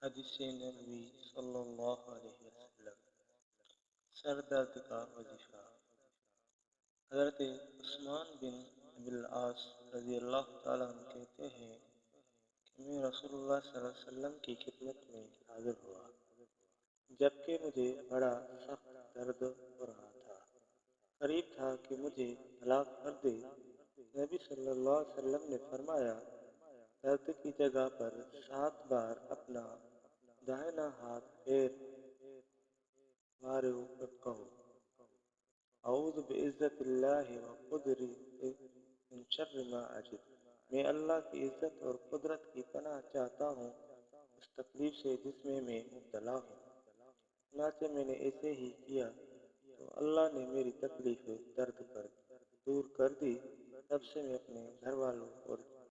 حدیث نبوی صلی اللہ علیہ وسلم۔ سر درد کا وظیفہ۔ حضرت عثمان بن ابی العاص رضی اللہ تعالیٰ عنہ کہتے ہیں کہ میں رسول اللہ صلی اللہ علیہ وسلم کی خدمت میں حاضر ہوا جبکہ مجھے بڑا سخت درد ہو رہا تھا، قریب تھا کہ مجھے ہلاک کر دے۔ نبی صلی اللہ علیہ وسلم نے فرمایا، درد کی جگہ پر 7 بار اپنا دائیں ہاتھ پھیر مارے اوپر کہو، اعوذ بعزت اللہ و قدرتہ من شر ما اجد۔ میں اللہ کی عزت اور قدرت کی پناہ چاہتا ہوں اس تکلیف سے جس میں مبتلا ہوں۔ چنانچہ میں نے ایسے ہی کیا تو اللہ نے میری تکلیف درد پر دور کر دی۔ تب سے میں اپنے گھر والوں اور